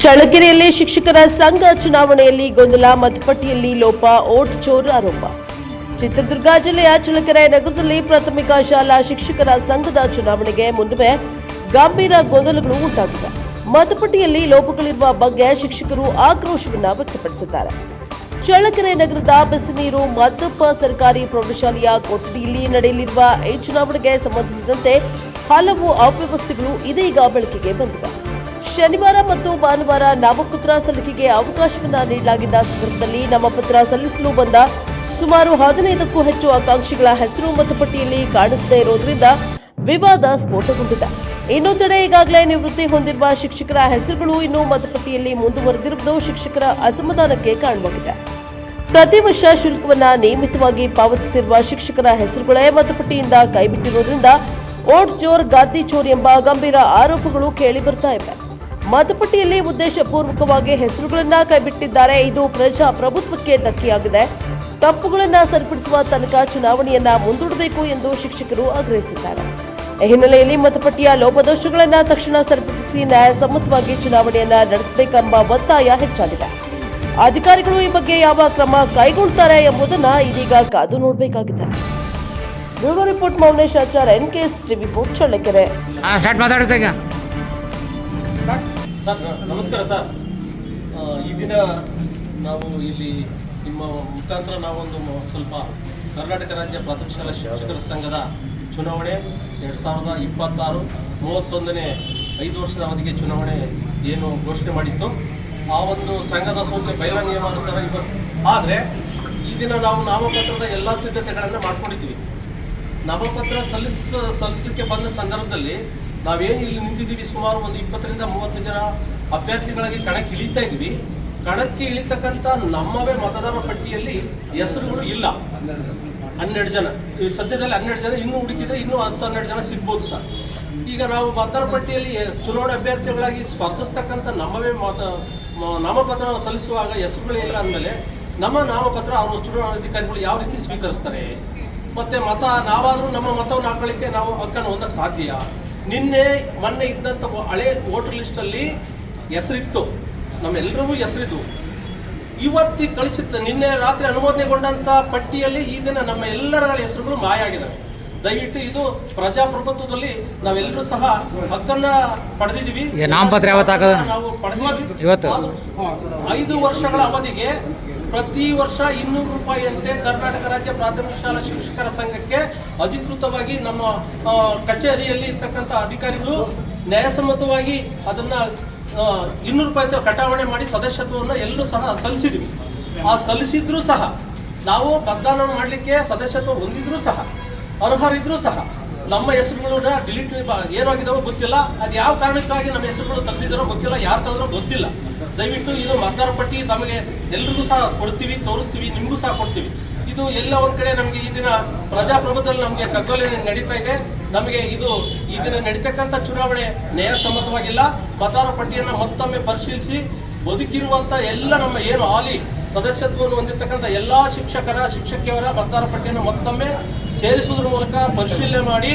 ಚಳ್ಳಕೆರೆಯಲ್ಲಿ ಶಿಕ್ಷಕರ ಸಂಘ ಚುನಾವಣೆಯಲ್ಲಿ ಗೊಂದಲ, ಮತಪಟ್ಟಿಯಲ್ಲಿ ಲೋಪ, ವೋಟ್ ಚೋರ್ ಆರೋಪ. ಚಿತ್ರದುರ್ಗ ಜಿಲ್ಲೆಯ ಚಳ್ಳಕೆರೆ ನಗರದಲ್ಲಿ ಪ್ರಾಥಮಿಕ ಶಾಲಾ ಶಿಕ್ಷಕರ ಸಂಘದ ಚುನಾವಣೆಗೆ ಮುನ್ನವೇ ಗಂಭೀರ ಗೊಂದಲಗಳು ಉಂಟಾಗಿವೆ. ಮತಪಟ್ಟಿಯಲ್ಲಿ ಲೋಪಗಳಿರುವ ಬಗ್ಗೆ ಶಿಕ್ಷಕರು ಆಕ್ರೋಶವನ್ನು ವ್ಯಕ್ತಪಡಿಸಿದ್ದಾರೆ. ಚಳ್ಳಕೆರೆ ನಗರದ ಬಿಸಿನೀರು ಮತ್ತಪ್ಪ ಸರ್ಕಾರಿ ಪ್ರೌಢಶಾಲೆಯ ಕೊಠಡಿಯಲ್ಲಿ ನಡೆಯಲಿರುವ ಈ ಚುನಾವಣೆಗೆ ಸಂಬಂಧಿಸಿದಂತೆ ಹಲವು ಅವ್ಯವಸ್ಥೆಗಳು ಇದೀಗ ಬೆಳಕಿಗೆ ಬಂದಿವೆ. ಶನಿವಾರ ಮತ್ತು ಭಾನುವಾರ ನಾಮಪತ್ರ ಸಲ್ಲಿಕೆಗೆ ಅವಕಾಶವನ್ನು ನೀಡಲಾಗಿದ್ದ ಸಂದರ್ಭದಲ್ಲಿ ನಾಮಪತ್ರ ಸಲ್ಲಿಸಲು ಬಂದ ಸುಮಾರು 15ಕ್ಕೂ ಹೆಚ್ಚು ಆಕಾಂಕ್ಷಿಗಳ ಹೆಸರು ಮತಪಟ್ಟಿಯಲ್ಲಿ ಕಾಣಿಸದೇ ಇರುವುದರಿಂದ ವಿವಾದ ಸ್ಫೋಟಗೊಂಡಿದೆ. ಇನ್ನೊಂದೆಡೆ ಈಗಾಗಲೇ ನಿವೃತ್ತಿ ಹೊಂದಿರುವ ಶಿಕ್ಷಕರ ಹೆಸರುಗಳು ಇನ್ನೂ ಮತಪಟ್ಟಿಯಲ್ಲಿ ಮುಂದುವರೆದಿರುವುದು ಶಿಕ್ಷಕರ ಅಸಮಾಧಾನಕ್ಕೆ ಕಾರಣವಾಗಿದೆ. ಪ್ರತಿ ವರ್ಷ ಶುಲ್ಕವನ್ನು ನಿಯಮಿತವಾಗಿ ಪಾವತಿಸಿರುವ ಶಿಕ್ಷಕರ ಹೆಸರುಗಳೇ ಮತಪಟ್ಟಿಯಿಂದ ಕೈಬಿಟ್ಟಿರುವುದರಿಂದ ವೋಟ್ ಚೋರ್, ಗಾದಿ ಚೋರ್ ಎಂಬ ಗಂಭೀರ ಆರೋಪಗಳು ಕೇಳಿಬರ್ತಾ ಇವೆ. ಮತಪಟ್ಟಿಯಲ್ಲಿ ಉದ್ದೇಶಪೂರ್ವಕವಾಗಿ ಹೆಸರುಗಳನ್ನು ಕೈಬಿಟ್ಟಿದ್ದಾರೆ. ಇದು ಪ್ರಜಾಪ್ರಭುತ್ವಕ್ಕೆ ಧಕ್ಕೆಯಾಗಿದೆ. ತಪ್ಪುಗಳನ್ನು ಸರಿಪಡಿಸುವ ತನಕ ಚುನಾವಣೆಯನ್ನ ಮುಂದೂಡಬೇಕು ಎಂದು ಶಿಕ್ಷಕರು ಆಗ್ರಹಿಸಿದ್ದಾರೆ. ಈ ಹಿನ್ನೆಲೆಯಲ್ಲಿ ಮತಪಟ್ಟಿಯ ಲೋಪದೋಷಗಳನ್ನು ತಕ್ಷಣ ಸರಿಪಡಿಸಿ ನ್ಯಾಯಸಮ್ಮತವಾಗಿ ಚುನಾವಣೆಯನ್ನ ನಡೆಸಬೇಕೆಂಬ ಒತ್ತಾಯ ಹೆಚ್ಚಾಗಿದೆ. ಅಧಿಕಾರಿಗಳು ಈ ಬಗ್ಗೆ ಯಾವ ಕ್ರಮ ಕೈಗೊಳ್ಳುತ್ತಾರೆ ಎಂಬುದನ್ನು ಇದೀಗ ಕಾದು ನೋಡಬೇಕಾಗಿದೆ. Bureau report Mounesh Achar, NKS TV4 Challakere. ನಮಸ್ಕಾರ ಸರ್. ಈ ದಿನ ನಾವು ಇಲ್ಲಿ ನಿಮ್ಮ ಮುಖಾಂತರ ನಾವೊಂದು ಸ್ವಲ್ಪ ಕರ್ನಾಟಕ ರಾಜ್ಯ ಪ್ರಾಥಮಿಕ ಶಾಲಾ ಶಿಕ್ಷಕರ ಸಂಘದ ಚುನಾವಣೆ 2026 31ನೇ 5 ವರ್ಷದ ಅವಧಿಗೆ ಚುನಾವಣೆ ಏನು ಘೋಷಣೆ ಮಾಡಿತ್ತು, ಆ ಒಂದು ಸಂಘದ ಸೂಚನೆ ಬೈಲಾ ನಿಯಮಾನುಸಾರ ಇವತ್ತು. ಆದರೆ ಈ ದಿನ ನಾವು ನಾಮಪತ್ರದ ಎಲ್ಲ ಸಿದ್ಧತೆಗಳನ್ನು ಮಾಡ್ಕೊಂಡಿದ್ದೀವಿ. ನಾಮಪತ್ರ ಸಲ್ಲಿಸಲಿಕ್ಕೆ ಬಂದ ಸಂದರ್ಭದಲ್ಲಿ ನಾವೇನು ಇಲ್ಲಿ ನಿಂತಿದ್ದೀವಿ, ಸುಮಾರು ಒಂದು 20 ರಿಂದ 30 ಜನ ಅಭ್ಯರ್ಥಿಗಳಿಗೆ ಕಣಕ್ಕೆ ಇಳಿತಾ ಇದ್ವಿ. ಕಣಕ್ಕೆ ಇಳಿತಕ್ಕಂಥ ನಮ್ಮವೇ ಮತದಾರ ಪಟ್ಟಿಯಲ್ಲಿ ಹೆಸರುಗಳು ಇಲ್ಲ. 12 ಜನ, ಸದ್ಯದಲ್ಲಿ 12 ಜನ, ಇನ್ನೂ ಹುಡುಕಿದ್ರೆ ಇನ್ನೂ 10-12 ಜನ ಸಿಗ್ಬೋದು ಸರ್. ಈಗ ನಾವು ಮತದಾರ ಪಟ್ಟಿಯಲ್ಲಿ ಚುನಾವಣಾ ಅಭ್ಯರ್ಥಿಗಳಾಗಿ ಸ್ಪರ್ಧಿಸ್ತಕ್ಕಂಥ ನಮ್ಮವೇ ನಾಮಪತ್ರ ಸಲ್ಲಿಸುವಾಗ ಹೆಸರುಗಳು ಇಲ್ಲ ಅಂದಮೇಲೆ ನಮ್ಮ ನಾಮಪತ್ರ ಅವರು ಚುನಾವಣಾಧಿಕಾರಿಗಳು ಯಾವ ರೀತಿ ಸ್ವೀಕರಿಸ್ತಾರೆ? ಮತ್ತೆ ನಾವಾದರೂ ನಮ್ಮ ಮತವನ್ನು ಹಾಕೊಳ್ಳಿಕ್ಕೆ ನಾವು ಹಕ್ಕನ್ನು ಹೊಂದಕ್ಕೆ ಸಾಧ್ಯ? ಮೊನ್ನೆ ಇದ್ದಂಥ ಹಳೆ ವೋಟರ್ ಲಿಸ್ಟಲ್ಲಿ ಹೆಸರಿತ್ತು, ನಮ್ಮೆಲ್ಲರಿಗೂ ಹೆಸರಿದ್ವು. ಇವತ್ತಿಗೆ ಕಳಿಸಿತ್ತು, ನಿನ್ನೆ ರಾತ್ರಿ ಅನುಮೋದನೆಗೊಂಡಂಥ ಪಟ್ಟಿಯಲ್ಲಿ ಈ ದಿನ ನಮ್ಮ ಎಲ್ಲರ ಹೆಸರುಗಳು ಮಾಯ ಆಗಿದ್ದಾವೆ. ದಯವಿಟ್ಟು ಇದು ಪ್ರಜಾಪ್ರಭುತ್ವದಲ್ಲಿ ನಾವೆಲ್ಲರೂ ಸಹ ಹಕ್ಕನ್ನ ಪಡೆದಿದ್ದೀವಿ. ನಾವು ಪಡೆದಿದ್ದೀವಿ. 5 ವರ್ಷಗಳ ಅವಧಿಗೆ ಪ್ರತಿ ವರ್ಷ 200 ರೂಪಾಯಿಯಂತೆ ಕರ್ನಾಟಕ ರಾಜ್ಯ ಪ್ರಾಥಮಿಕ ಶಾಲಾ ಶಿಕ್ಷಕರ ಸಂಘಕ್ಕೆ ಅಧಿಕೃತವಾಗಿ ನಮ್ಮ ಕಚೇರಿಯಲ್ಲಿ ಇರ್ತಕ್ಕಂಥ ಅಧಿಕಾರಿಗಳು ನ್ಯಾಯಸಮ್ಮತವಾಗಿ ಅದನ್ನ 200 ರೂಪಾಯಿ ಕಟಾವಣೆ ಮಾಡಿ ಸದಸ್ಯತ್ವವನ್ನು ಎಲ್ಲರೂ ಸಹ ಸಲ್ಲಿಸಿದ್ವಿ. ಆ ಸಲ್ಲಿಸಿದ್ರೂ ಸಹ ನಾವು ಮತದಾನ ಮಾಡಲಿಕ್ಕೆ ಸದಸ್ಯತ್ವ ಹೊಂದಿದ್ರೂ ಸಹ ಅರ್ಹರಿದ್ರೂ ಸಹ ನಮ್ಮ ಹೆಸರುಗಳು ಡಿಲೀಟ್ ಏನಾಗಿದ್ದಾವೋ ಗೊತ್ತಿಲ್ಲ. ಅದು ಯಾವ ಕಾರಣಕ್ಕಾಗಿ ನಮ್ಮ ಹೆಸರುಗಳು ತೆಗೆದಿದ್ದಾರೋ ಗೊತ್ತಿಲ್ಲ, ಯಾರು ತೆಗೆದ್ರೋ ಗೊತ್ತಿಲ್ಲ. ದಯವಿಟ್ಟು ಇದು ಮತದಾರ ಪಟ್ಟಿ ತಮಗೆ ಎಲ್ರಿಗೂ ಸಹ ಕೊಡ್ತೀವಿ, ತೋರಿಸ್ತೀವಿ, ನಿಮಗೂ ಸಹ ಕೊಡ್ತೀವಿ. ಇದು ಎಲ್ಲ ಒಂದು ಕಡೆ ನಮಗೆ ಈ ದಿನ ಪ್ರಜಾಪ್ರಭುತ್ವದಲ್ಲಿ ನಮಗೆ ಕಗ್ಗೊಲೆ ನಡೀತಾ ಇದೆ. ನಮಗೆ ಈ ದಿನ ನಡೀತಕ್ಕಂಥ ಚುನಾವಣೆ ನ್ಯಾಯಸಮ್ಮತವಾಗಿಲ್ಲ. ಮತದಾರ ಪಟ್ಟಿಯನ್ನು ಮತ್ತೊಮ್ಮೆ ಪರಿಶೀಲಿಸಿ ಬದುಕಿರುವಂಥ ಎಲ್ಲ ನಮ್ಮ ಏನು ಹಾಲಿ ಸದಸ್ಯತ್ವವನ್ನು ಹೊಂದಿರತಕ್ಕಂಥ ಎಲ್ಲ ಶಿಕ್ಷಕಿಯರ ಮತದಾರ ಪಟ್ಟಿಯನ್ನು ಮತ್ತೊಮ್ಮೆ ಸೇರಿಸುವುದರ ಮೂಲಕ ಪರಿಶೀಲನೆ ಮಾಡಿ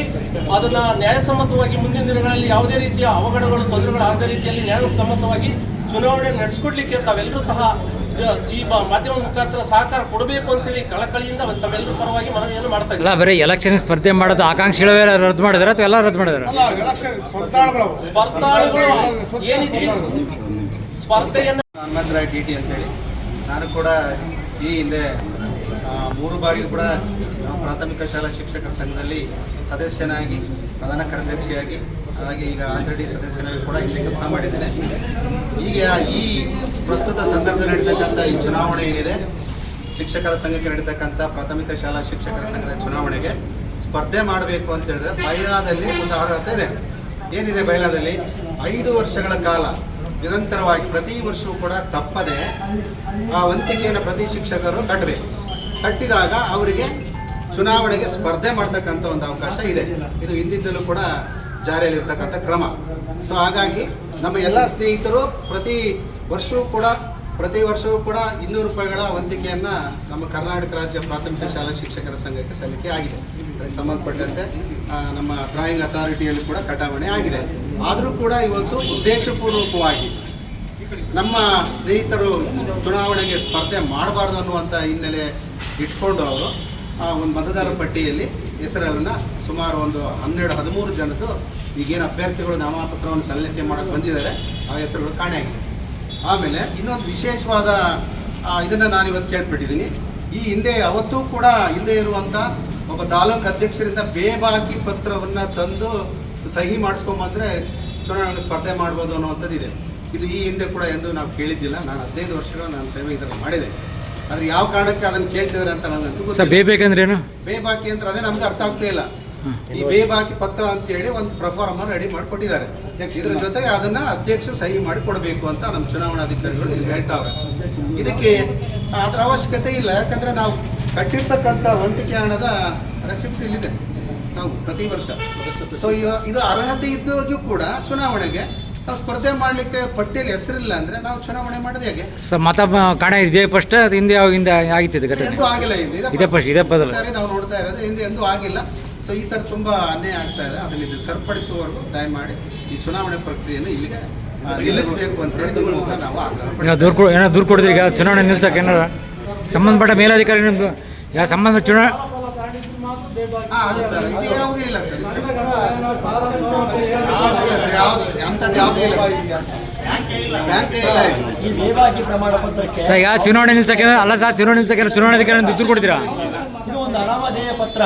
ಅದನ್ನು ನ್ಯಾಯಸಮ್ಮತವಾಗಿ ಮುಂದಿನ ದಿನಗಳಲ್ಲಿ ಯಾವುದೇ ರೀತಿಯ ಅವಘಡಗಳು, ತೊಂದರೆಗಳು ಆಗದ ರೀತಿಯಲ್ಲಿ ನ್ಯಾಯಸಮ್ಮತವಾಗಿ ಚುನಾವಣೆ ನಡೆಸಿಕೊಡ್ಲಿಕ್ಕೆ ತಾವೆಲ್ಲರೂ ಸಹ ಈ ಮಾಧ್ಯಮ ಮುಖಾಂತರ ಸಹಕಾರ ಕೊಡಬೇಕು ಅಂತೇಳಿ ಕಳಕಳಿಯಿಂದ ತಮ್ಮೆಲ್ಲರ ಪರವಾಗಿ ಮನವಿಯನ್ನು ಮಾಡ್ತಾ ಇದ್ದೀವಿ. ಬರೀ ಎಲೆಕ್ಷನ್ ಸ್ಪರ್ಧೆ ಮಾಡೋದು ಆಕಾಂಕ್ಷಿಗಳು ರದ್ದು ಮಾಡಿದಾರೆ ಅಥವಾ ಎಲ್ಲ ರದ್ದು ಮಾಡಿದಾರೆ? ಸ್ಪರ್ಧಾಳುಗಳು ಏನಿದೆ ಸ್ಪರ್ಧೆಯನ್ನು ಹನುಮಂತರಾಯ್ DT ಅಂತೇಳಿ ನಾನು ಕೂಡ ಈ ಹಿಂದೆ 3 ಬಾರಿ ಕೂಡ ಪ್ರಾಥಮಿಕ ಶಾಲಾ ಶಿಕ್ಷಕರ ಸಂಘದಲ್ಲಿ ಸದಸ್ಯನಾಗಿ, ಪ್ರಧಾನ ಕಾರ್ಯದರ್ಶಿಯಾಗಿ, ಹಾಗೆ ಈಗ ಆಲ್ರೆಡಿ ಸದಸ್ಯನಾಗಿ ಕೂಡ ಇಲ್ಲಿ ಕೆಲಸ ಮಾಡಿದ್ದೇನೆ. ಈಗ ಈ ಪ್ರಸ್ತುತ ಸಂದರ್ಭದಲ್ಲಿ ನಡೀತಕ್ಕಂಥ ಈ ಚುನಾವಣೆ ಏನಿದೆ, ಶಿಕ್ಷಕರ ಸಂಘಕ್ಕೆ ನಡೀತಕ್ಕಂಥ ಪ್ರಾಥಮಿಕ ಶಾಲಾ ಶಿಕ್ಷಕರ ಸಂಘದ ಚುನಾವಣೆಗೆ ಸ್ಪರ್ಧೆ ಮಾಡಬೇಕು ಅಂತ ಹೇಳಿದ್ರೆ ಬೈಲಾದಲ್ಲಿ ಒಂದು ಅರ್ಹತೆ ಇದೆ. ಏನಿದೆ ಬೈಲಾದಲ್ಲಿ? 5 ವರ್ಷಗಳ ಕಾಲ ನಿರಂತರವಾಗಿ ಪ್ರತಿ ವರ್ಷವೂ ಕೂಡ ತಪ್ಪದೆ ಆ ವಂತಿಕೆಯನ್ನು ಪ್ರತಿ ಶಿಕ್ಷಕರು ಕಟ್ಟಬೇಕು. ಕಟ್ಟಿದಾಗ ಅವರಿಗೆ ಚುನಾವಣೆಗೆ ಸ್ಪರ್ಧೆ ಮಾಡ್ತಕ್ಕಂಥ ಒಂದು ಅವಕಾಶ ಇದೆ. ಇದು ಹಿಂದಿದ್ದಲೂ ಕೂಡ ಜಾರಿಯಲ್ಲಿರ್ತಕ್ಕಂಥ ಕ್ರಮ. ಸೊ ಹಾಗಾಗಿ ನಮ್ಮ ಎಲ್ಲ ಸ್ನೇಹಿತರು ಪ್ರತಿ ವರ್ಷವೂ ಕೂಡ 200 ರೂಪಾಯಿಗಳ ವಂತಿಕೆಯನ್ನು ನಮ್ಮ ಕರ್ನಾಟಕ ರಾಜ್ಯ ಪ್ರಾಥಮಿಕ ಶಾಲಾ ಶಿಕ್ಷಕರ ಸಂಘಕ್ಕೆ ಸಲ್ಲಿಕೆ ಆಗಿದೆ. ಅದಕ್ಕೆ ಸಂಬಂಧಪಟ್ಟಂತೆ ನಮ್ಮ ಡ್ರಾಯಿಂಗ್ ಅಥಾರಿಟಿಯಲ್ಲಿ ಕೂಡ ಕಟಾವಣೆ ಆಗಿದೆ. ಆದರೂ ಕೂಡ ಇವತ್ತು ಉದ್ದೇಶಪೂರ್ವಕವಾಗಿ ನಮ್ಮ ಸ್ನೇಹಿತರು ಚುನಾವಣೆಗೆ ಸ್ಪರ್ಧೆ ಮಾಡಬಾರ್ದು ಅನ್ನುವಂಥ ಹಿನ್ನೆಲೆ ಇಟ್ಕೊಂಡು ಅವರು ಒಂದು ಮತದಾರರ ಪಟ್ಟಿಯಲ್ಲಿ ಹೆಸರನ್ನು ಸುಮಾರು ಒಂದು 12-13 ಜನದ್ದು ಈಗೇನು ಅಭ್ಯರ್ಥಿಗಳು ನಾಮಪತ್ರವನ್ನು ಸಲ್ಲಿಕೆ ಮಾಡೋಕ್ಕೆ ಬಂದಿದ್ದಾರೆ ಆ ಹೆಸರುಗಳು ಕಾಣೆಯಾಗಿದೆ. ಆಮೇಲೆ ಇನ್ನೊಂದು ವಿಶೇಷವಾದ ಇದನ್ನು ನಾನು ಇವತ್ತು ಕೇಳ್ಬಿಟ್ಟಿದ್ದೀನಿ. ಈ ಹಿಂದೆ ಅವತ್ತೂ ಕೂಡ ಇಲ್ಲದೆ ಇರುವಂಥ ಒಬ್ಬ ತಾಲೂಕು ಅಧ್ಯಕ್ಷರಿಂದ ಬೇಬಾಕಿ ಪತ್ರವನ್ನು ತಂದು ಸಹಿ ಮಾಡಿಸ್ಕೊಂಬಂದರೆ ಚುನಾವಣೆಗೆ ಸ್ಪರ್ಧೆ ಮಾಡ್ಬೋದು ಅನ್ನೋವಂಥದ್ದು ಇದೆ. ಇದು ಈ ಹಿಂದೆ ಕೂಡ ಎಂದು ನಾವು ಕೇಳಿದ್ದಿಲ್ಲ. ನಾನು 15 ವರ್ಷಗಳು ನಾನು ಸೇವೆ ಇದನ್ನು ಮಾಡಿದೆ. ಆದರೆ ಯಾವ ಕಾರಣಕ್ಕೆ ಅದನ್ನು ಕೇಳ್ತಿದ್ದಾರೆ ಅಂತ ನನಗಂತೂ ಸರ್ ಬೇಕಂದ್ರೆ ಏನು ಬೇಬಾಕಿ ಅಂದ್ರೆ ಅದೇ ನಮ್ಗೆ ಅರ್ಥ ಆಗ್ತಾ ಇಲ್ಲ. ಈ ಬೇಬಾಕಿ ಪತ್ರ ಅಂತೇಳಿ ಒಂದು ಪ್ರಫಾರ್ಮ ರೆಡಿ ಮಾಡಿಕೊಟ್ಟಿದ್ದಾರೆ. ಇದರ ಜೊತೆಗೆ ಅದನ್ನು ಅಧ್ಯಕ್ಷರು ಸಹಿ ಮಾಡಿ ಕೊಡಬೇಕು ಅಂತ ನಮ್ಮ ಚುನಾವಣಾಧಿಕಾರಿಗಳು ಇಲ್ಲಿ ಹೇಳ್ತಾವ್ರೆ. ಇದಕ್ಕೆ ಅದರ ಅವಶ್ಯಕತೆ ಇಲ್ಲ. ಯಾಕಂದರೆ ನಾವು ಕಟ್ಟಿರ್ತಕ್ಕಂಥ ವಂತಿಕೆ ಹಣದ ರೆಸಿಪ್ಟ್ ಇಲ್ಲಿದೆ ನಾವು ಪ್ರತಿ ವರ್ಷ. ಸೊ ಇದು ಅರ್ಹತೆ ಇದ್ದಾಗ್ಯೂ ಕೂಡ ಚುನಾವಣೆಗೆ ನಾವು ಸ್ಪರ್ಧೆ ಮಾಡಲಿಕ್ಕೆ ಪಟ್ಟಿಯಲ್ಲಿ ಹೆಸರಿಲ್ಲ ಅಂದರೆ ನಾವು ಚುನಾವಣೆ ಮಾಡೋದು ಹೇಗೆ? ಸರ್ ಮತ ಕಾಣೆ ಇದೆ ಫಸ್ಟ್ ಅದು ಹಿಂದೆ ಯಾವಾಗಿಂದ ಆಗಿತ್ತು ಘಟನೆ? ಎಂದೂ ಆಗಿಲ್ಲ. ಇದೇ ಬದಲು ಸರಿ ನಾವು ನೋಡ್ತಾ ಇರೋದು ಹಿಂದೆ ಎಂದೂ ಆಗಿಲ್ಲ. ಸೊ ಈ ಥರ ತುಂಬ ಅನ್ಯಾಯ ಆಗ್ತಾ ಇದೆ. ಅದನ್ನು ಇದು ಸರಿಪಡಿಸುವವರೆಗೂ ದಯಮಾಡಿ ಈ ಚುನಾವಣೆ ಪ್ರಕ್ರಿಯೆಯನ್ನು ಇಲ್ಲಿಗೆ ನಿಲ್ಲಿಸಬೇಕು ಅಂತ ಹೇಳಿ ನಿಮ್ಮ ಮೂಲಕ ನಾವು ಆಗ್ರಹ ಏನೋ ದೂರು ಕೊಡಿದ್ರಿ ಈಗ ಚುನಾವಣೆ ನಿಲ್ಸಕ್ಕೆ ಏನಾರ ಸಂಬಂಧಪಟ್ಟ ಮೇಲಾಧಿಕಾರಿ ನಿಮ್ದು ಯಾವ ಸಂಬಂಧ ಚುನಾವಣೆ ಅದು ಸರ್ ಇದು ಯಾವುದೇ ಇಲ್ಲ ಸರ್. ಇಲ್ಲ ಸರ್, ಅಂಥದ್ದು ಯಾವುದೇ ಇಲ್ಲ ಬ್ಯಾಂಕೇ ಇಲ್ಲ. ಸರ್ ಈಗ ಚುನಾವಣೆ ನಿಲ್ಸಕ್ಕೆ ಅಲ್ಲ ಸರ್ ಚುನಾವಣೆ ನಿಲ್ಸಕ್ಕೆ ಚುನಾವಣಾಧಿಕಾರಿ ದೂರು ಕೊಡ್ತೀರಾ? ಇದು ಒಂದು ಅನಾಮಧೇಯ ಪತ್ರ.